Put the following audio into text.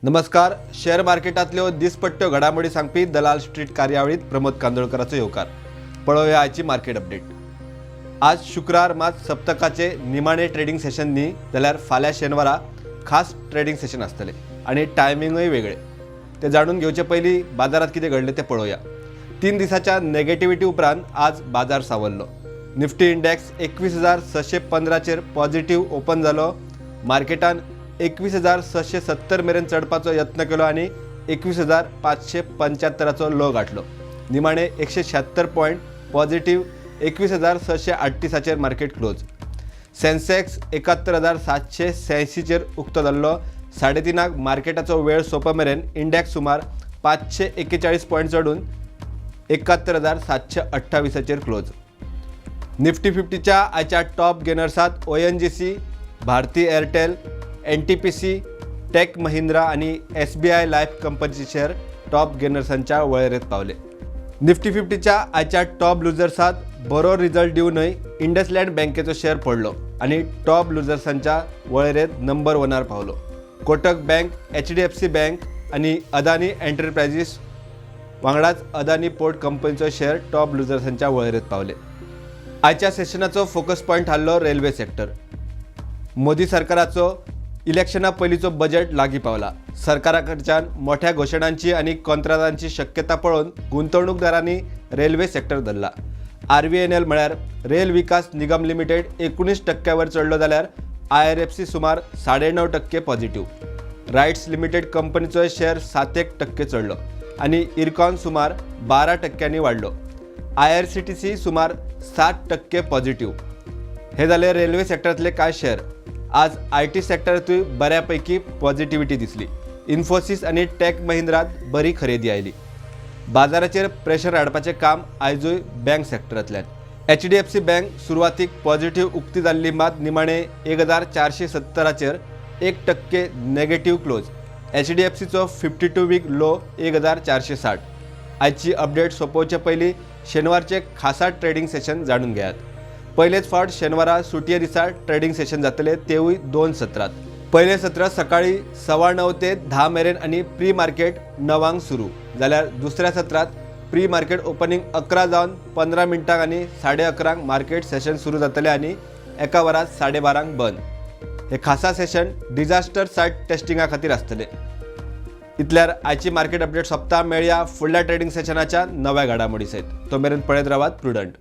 नमस्कार. शेअर मार्केटातल्यो दिसपट्ट्यो घडामोडी सांगपी दलाल स्ट्रीट कार्यावळीत प्रमोद कांदोळकराचो येवकार. पळोवया आयची मार्केट अपडेट. आज शुक्रार मात सप्तकाचे निमाणे ट्रेडिंग सेशन न्ही जाल्यार फाल्यां शेनवारा खास ट्रेडिंग सेशन आसतले आणि टायमिंगूय वेगळे. ते जाणून घेवचे पयलीं बाजारात कितें घडले ते पळोवया. 3 दिसाच्या नेगेटिव्हिटी उपरांत आज बाजार सावरलो. निफ्टी इंडेक्स 21,615 चेर पॉझिटिव्ह ओपन जालो. मार्केटान 21,670 मेरेन चढपाचो यत्न केलो आणि 21,575 लो गाठलो. निमाणे 176 point positive 21,638 share market close. Sensex 71,786 चेर उक्तो जाल्लो. 3:30 मार्केटाचो वेळ सोंप मेरेन इंडेक्स सुमार 541 पॉयंट चढून 71,728 चेर क्लोज. निफ्टी 50च्या आयच्या टॉप गेनर्सात ONGC, Bharti Airtel, NTPC, Tech Mahindra आणि SBI लाईफ कंपनीचे शेअर टॉप गेनर्सांच्या वळेरेंत पावले. निफ्टी 50च्या आयच्या टॉप लुजर्सात बरो रिझल्ट दिवनय इंडसलँड बँकेचो शेअर पडलो आणि टॉप लुजर्सांच्या वळेरेंत नंबर 1 पावलो. कोटक बँक, HDFC बँक आणि अदानी एंटरप्राइजेस वांगडाच अदानी पोर्ट कंपनीचो शेअर टॉप लुजर्सांच्या वळेरेंत पावले. आयच्या सेशनाचो फोकस पॉयंट थारलो रेल्वे सेक्टर. मोदी सरकाराचो इलेक्शना पयलींचो बजेट लागीं पावला. सरकारा कडच्यान मोठ्या घोशणांची आणि कंत्राटांची शक्यता पळोवन गुंतवणूकदारांनी रेल्वे सेक्टर धरला. RVNL म्हळ्यार रेल विकास निगम लिमिटेड 19% वर चढलो जाल्यार IRFC सुमार 9.5% पॉझिटिव्ह. रायट्स लिमिटेड कंपनीचो शेअर 7% चढलो आणि इरकॉन सुमार 12% वाडलो. IRCTC सुमार 7% पॉझिटिव्ह. हे जाले रेल्वे सेक्टरांतले कांय शेअर. आज IT सेक्टरांतूय बऱ्यापैकी पॉझिटिव्हिटी दिसली. इन्फोसिस आणि टेक महिंद्रात बरी खरेदी आयली. बाजाराचेर प्रेशर हाडपाचें काम आयजूय बँक सेक्टरांतल्यान. HDFC बँक सुरवातीक पॉझिटिव्ह उक्ती जाल्ली मात निमाणे 1,470 चेर 1% नेगेटिव्ह क्लोज. HDFCचो 52 वीक लो 1,460. आयची अपडेट सोंपोवचे पयलीं शेनवारचे खासा ट्रेडिंग सेशन जाणून घेयात. पयलेच फावट शेनवारा सुटये दिसा ट्रेडिंग सेशन जातले, तेवूय 2 सत्रांत. पयले सत्र सकाळी 9:15 ते 10 मेरेन आणि प्री मार्केट 9 सुरू जाल्यार दुसऱ्या सत्रात प्री मार्केट ओपनिंग 11 जावन 15 मिनटांक आणि 11:30 मार्केट सेशन सुरू जातले आणि एका वरात 12:30 बंद. हे खासा सेशन डिझास्टर सायट टेस्टिंगा खातीर आसतले. इतल्यार आयची मार्केट अपडेट सोंपता. मेळया फुडल्या ट्रेडिंग सेशनाच्या नव्या घडामोडी सयत. तो मेरेन पळयत रावात प्रुडंट.